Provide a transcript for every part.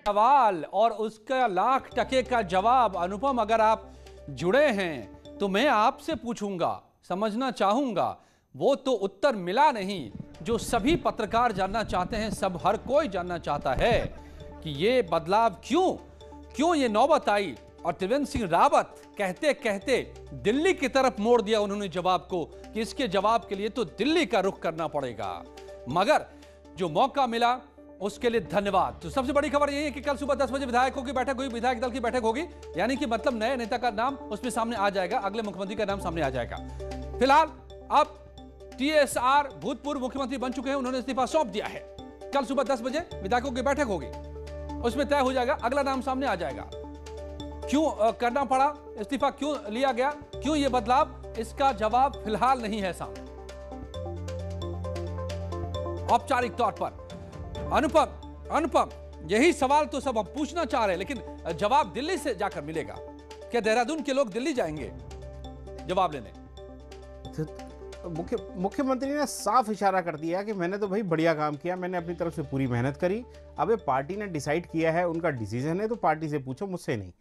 सवाल और उसका लाख टके का जवाब। अनुपम, अगर आप जुड़े हैं तो मैं आपसे पूछूंगा, समझना चाहूंगा, वो तो उत्तर मिला नहीं जो सभी पत्रकार जानना चाहते हैं, सब हर कोई जानना चाहता है कि ये बदलाव क्यों ये नौबत आई। और त्रिवेंद्र सिंह रावत कहते कहते दिल्ली की तरफ मोड़ दिया उन्होंने जवाब को कि इसके जवाब के लिए तो दिल्ली का रुख करना पड़ेगा, मगर जो मौका मिला उसके लिए धन्यवाद। तो सबसे बड़ी खबर यही है कि कल सुबह 10 बजे विधायकों की बैठक हुई, विधायक दल की बैठक होगी, यानी कि मतलब नए नेता का नाम उसमें सामने आ जाएगा, अगले मुख्यमंत्री का नाम सामने आ जाएगा। फिलहाल अब टीएसआर भूतपूर्व मुख्यमंत्री बन चुके हैं, उन्होंने इस्तीफा सौंप दिया है। कल सुबह 10 बजे विधायकों की बैठक होगी, उसमें तय हो जाएगा, अगला नाम सामने आ जाएगा। क्यों करना पड़ा इस्तीफा, क्यों लिया गया, क्यों यह बदलाव, इसका जवाब फिलहाल नहीं है सामने औपचारिक तौर पर। अनुपम, यही सवाल तो सब हम पूछना चाह रहे हैं, लेकिन जवाब दिल्ली से जाकर मिलेगा। क्या देहरादून के लोग दिल्ली जाएंगे जवाब लेने? मुख्यमंत्री ने साफ इशारा कर दिया कि मैंने तो भाई बढ़िया काम किया, मैंने अपनी तरफ से पूरी मेहनत करी, अब ये पार्टी ने डिसाइड किया है, उनका डिसीजन है, तो पार्टी से पूछो, मुझसे नहीं।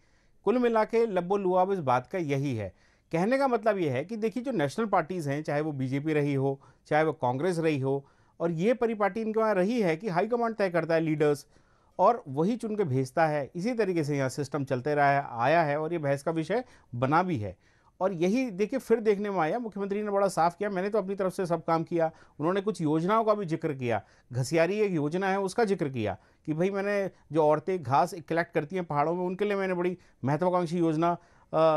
कुल मिला के लब्बो लुआब इस बात का यही है। कहने का मतलब ये है कि देखिए, जो नेशनल पार्टीज़ हैं, चाहे वो बीजेपी रही हो, चाहे वो कांग्रेस रही हो, और ये परिपाटी इनके वहाँ रही है कि हाईकमांड तय करता है लीडर्स, और वही चुन के भेजता है। इसी तरीके से यहाँ सिस्टम चलते रहा है, आया है, और ये बहस का विषय बना भी है। और यही देखिए फिर देखने में आया, मुख्यमंत्री ने बड़ा साफ किया, मैंने तो अपनी तरफ से सब काम किया। उन्होंने कुछ योजनाओं का भी जिक्र किया, घसियारी एक योजना है उसका जिक्र किया कि भाई मैंने जो औरतें घास कलेक्ट करती हैं पहाड़ों में, उनके लिए मैंने बड़ी महत्वाकांक्षी योजना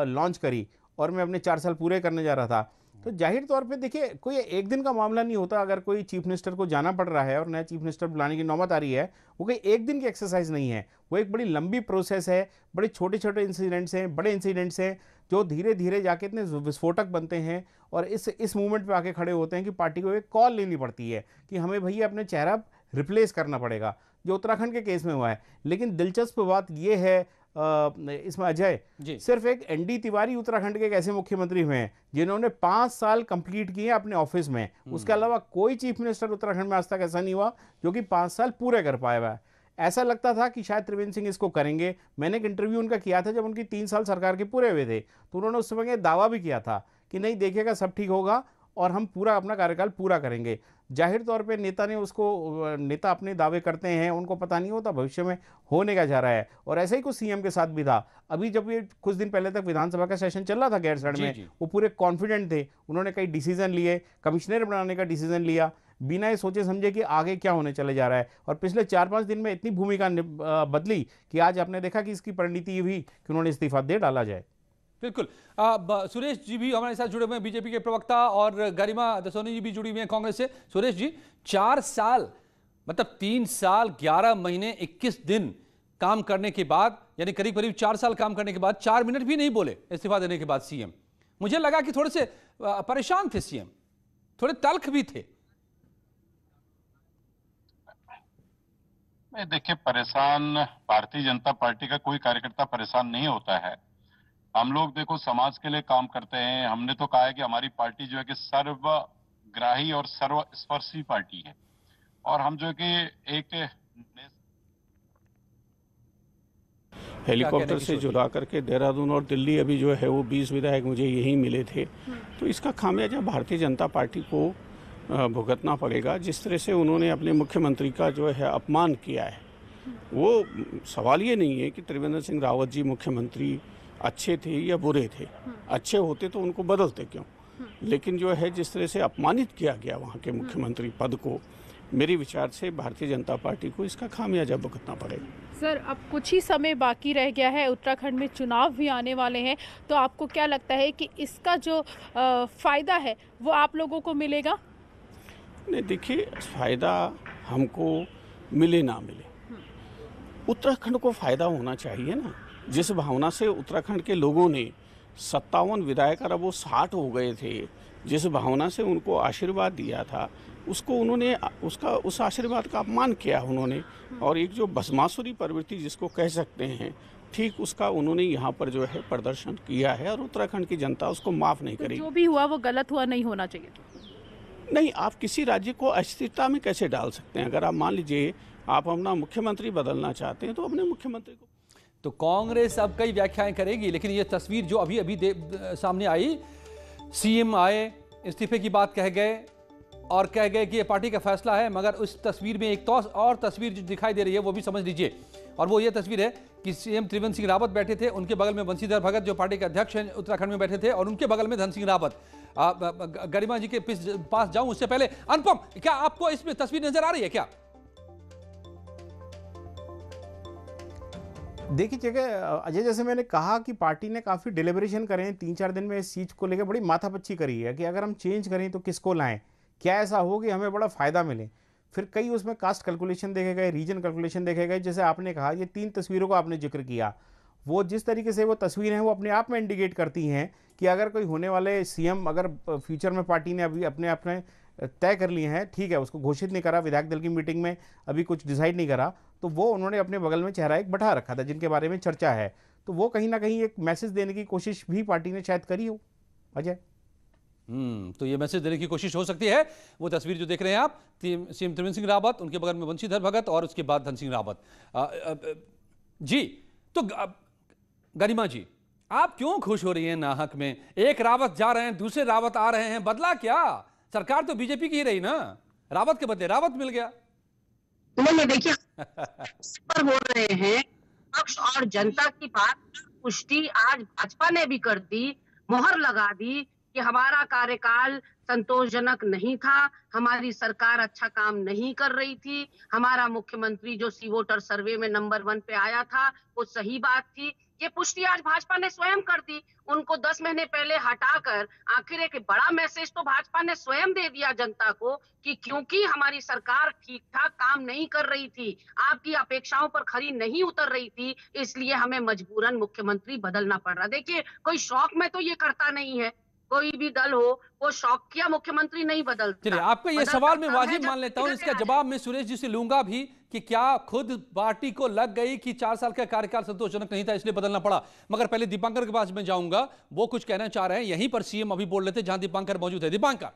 लॉन्च करी, और मैं अपने 4 साल पूरे करने जा रहा था। तो जाहिर तौर पे देखिए, कोई एक दिन का मामला नहीं होता। अगर कोई चीफ मिनिस्टर को जाना पड़ रहा है और नया चीफ मिनिस्टर बुलाने की नौबत आ रही है, वो कोई एक दिन की एक्सरसाइज नहीं है, वो एक बड़ी लंबी प्रोसेस है। बड़े छोटे छोटे इंसिडेंट्स हैं, बड़े इंसिडेंट्स हैं, जो धीरे धीरे जाके इतने विस्फोटक बनते हैं, और इस मूवमेंट पे आके खड़े होते हैं कि पार्टी को एक कॉल लेनी पड़ती है कि हमें भैया अपने चेहरा रिप्लेस करना पड़ेगा, जो उत्तराखंड के केस में हुआ है। लेकिन दिलचस्प बात यह है इसमें अजय, सिर्फ एक एनडी तिवारी उत्तराखंड के एक ऐसे मुख्यमंत्री हुए हैं जिन्होंने 5 साल कंप्लीट किए अपने ऑफिस में। उसके अलावा कोई चीफ मिनिस्टर उत्तराखंड में आज तक ऐसा नहीं हुआ जो कि 5 साल पूरे कर पाया हुआ है। ऐसा लगता था कि शायद त्रिवेंद्र सिंह इसको करेंगे। मैंने एक इंटरव्यू उनका किया था जब उनकी 3 साल सरकार के पूरे हुए थे, तो उन्होंने उस समय दावा भी किया था कि नहीं, देखिएगा सब ठीक होगा और हम पूरा अपना कार्यकाल पूरा करेंगे। जाहिर तौर पे नेता अपने दावे करते हैं, उनको पता नहीं होता भविष्य में होने का जा रहा है। और ऐसा ही कुछ सीएम के साथ भी था। अभी जब ये कुछ दिन पहले तक विधानसभा का सेशन चल रहा था गैरसैंण में, वो पूरे कॉन्फिडेंट थे, उन्होंने कई डिसीजन लिए, कमिश्नर बनाने का डिसीजन लिया, बिना ये सोचे समझे कि आगे क्या होने चले जा रहा है। और पिछले 4-5 दिन में इतनी भूमिका बदली कि आज आपने देखा कि इसकी परिणति ये हुई कि उन्होंने इस्तीफा दे डाला जाए। बिल्कुल। सुरेश जी भी हमारे साथ जुड़े हुए हैं, बीजेपी के प्रवक्ता, और गरिमा दसोनी जी भी जुड़ी हुई हैं कांग्रेस से। सुरेश जी, 4 साल मतलब 3 साल 11 महीने 21 दिन काम करने के बाद, यानी करीब करीब 4 साल काम करने के बाद 4 मिनट भी नहीं बोले इस्तीफा देने के बाद सीएम। मुझे लगा कि थोड़े से परेशान थे सीएम, थोड़े तल्ख भी थे। देखिए, परेशान भारतीय जनता पार्टी का कोई कार्यकर्ता परेशान नहीं होता है। हम लोग देखो समाज के लिए काम करते हैं। हमने तो कहा है कि हमारी पार्टी जो है कि सर्वग्राही और सर्वस्पर्शी पार्टी है, और हम जो है कि एक हेलीकॉप्टर से जुड़ा करके देहरादून और दिल्ली अभी जो है वो 20 विधायक मुझे यहीं मिले थे। तो इसका खामियाजा भारतीय जनता पार्टी को भुगतना पड़ेगा। जिस तरह से उन्होंने अपने मुख्यमंत्री का जो है अपमान किया है, वो सवाल ये नहीं है कि त्रिवेंद्र सिंह रावत जी मुख्यमंत्री अच्छे थे या बुरे थे। अच्छे होते तो उनको बदलते क्यों, लेकिन जो है जिस तरह से अपमानित किया गया वहाँ के मुख्यमंत्री पद को, मेरे विचार से भारतीय जनता पार्टी को इसका खामियाजा भुगतना पड़ेगा। सर, अब कुछ ही समय बाकी रह गया है, उत्तराखंड में चुनाव भी आने वाले हैं, तो आपको क्या लगता है कि इसका जो फायदा है वो आप लोगों को मिलेगा? नहीं, देखिए, फायदा हमको मिले ना मिले, उत्तराखंड को फायदा होना चाहिए ना। जिस भावना से उत्तराखंड के लोगों ने 57 विधायक, और अब वो 60 हो गए थे, जिस भावना से उनको आशीर्वाद दिया था, उसको उन्होंने उस आशीर्वाद का अपमान किया उन्होंने। और एक जो भस्मासुरी प्रवृत्ति जिसको कह सकते हैं, ठीक उसका उन्होंने यहाँ पर जो है प्रदर्शन किया है, और उत्तराखंड की जनता उसको माफ नहीं करेगी। जो भी हुआ वो गलत हुआ, नहीं होना चाहिए। नहीं, आप किसी राज्य को अस्थिरता में कैसे डाल सकते हैं? अगर आप मान लीजिए आप अपना मुख्यमंत्री बदलना चाहते हैं तो अपने मुख्यमंत्री को। तो कांग्रेस अब कई व्याख्याएं करेगी, लेकिन ये तस्वीर जो अभी अभी सामने आई, सीएम आए, इस्तीफे की बात कह गए और कह गए कि ये पार्टी का फैसला है, मगर उस तस्वीर में एक तो और तस्वीर जो दिखाई दे रही है वो भी समझ लीजिए, और वो ये तस्वीर है कि सीएम त्रिवेंद्र सिंह रावत बैठे थे, उनके बगल में बंशीधर भगत जो पार्टी के अध्यक्ष हैं उत्तराखंड में बैठे थे, और उनके बगल में धन सिंह रावत। गरिमा जी के पास जाऊं उससे पहले, अनुपम, क्या आपको इसमें तस्वीर नजर आ रही है क्या? देखिए जगह अजय, जैसे मैंने कहा कि पार्टी ने काफ़ी डिलिब्रेशन करे हैं 3-4 दिन में, इस चीज़ को लेकर बड़ी माथापच्ची करी है कि अगर हम चेंज करें तो किसको लाएं, क्या ऐसा हो कि हमें बड़ा फ़ायदा मिले। फिर कई उसमें कास्ट कैलकुलेशन देखे गए, रीजन कैलकुलेशन देखे गए। जैसे आपने कहा, ये 3 तस्वीरों का आपने जिक्र किया, वो जिस तरीके से वो तस्वीरें हैं वो अपने आप में इंडिकेट करती हैं कि अगर कोई होने वाले सीएम, अगर फ्यूचर में पार्टी ने अभी अपने तय कर लिए हैं, ठीक है, उसको घोषित नहीं करा, विधायक दल की मीटिंग में अभी कुछ डिसाइड नहीं करा, तो वो उन्होंने अपने बगल में चेहरा एक बैठा रखा था जिनके बारे में चर्चा है, तो वो कहीं ना कहीं एक मैसेज देने की कोशिश भी पार्टी ने शायद करी हो अजय। तो ये मैसेज देने की कोशिश हो सकती है। वो तस्वीर जो देख रहे हैं आप, सीएम त्रिवेंद्र सिंह रावत, उनके बगल में बंशीधर भगत और उसके बाद धन सिंह रावत जी। तो गरिमा जी, आप क्यों खुश हो रही हैं नाहक में? एक रावत जा रहे हैं, दूसरे रावत आ रहे हैं, बदला क्या? सरकार तो बीजेपी की ही रही ना, रावत के बदले रावत मिल गया। नहीं देखिए पर हो रहे हैं पक्ष और जनता की बात पुष्टि आज भाजपा ने भी कर दी, मोहर लगा दी कि हमारा कार्यकाल संतोषजनक नहीं था, हमारी सरकार अच्छा काम नहीं कर रही थी, हमारा मुख्यमंत्री जो सी वोटर सर्वे में नंबर 1 पे आया था वो सही बात थी। ये पुष्टि आज भाजपा ने स्वयं कर दी। उनको 10 महीने पहले हटाकर आखिर एक बड़ा मैसेज तो भाजपा ने स्वयं दे दिया जनता को कि क्योंकि हमारी सरकार ठीक ठाक काम नहीं कर रही थी, आपकी अपेक्षाओं पर खरी नहीं उतर रही थी, इसलिए हमें मजबूरन मुख्यमंत्री बदलना पड़ रहा। देखिए, कोई शौक में तो ये करता नहीं है, कोई भी दल हो वो शौकिया मुख्यमंत्री नहीं बदलता। चलिए, आपका ये सवाल मैं वाजिब मान लेता हूं, इसका जवाब मैं सुरेश जी से लूंगा भी कि क्या खुद पार्टी को लग गई कि 4 साल का कार्यकाल संतोषजनक नहीं था इसलिए बदलना पड़ा। मगर पहले दीपांकर के पास मैं जाऊंगा, वो कुछ कहना चाह रहे हैं, यहीं पर सीएम अभी बोल रहे थे जहां दीपांकर मौजूद है। दीपांकर।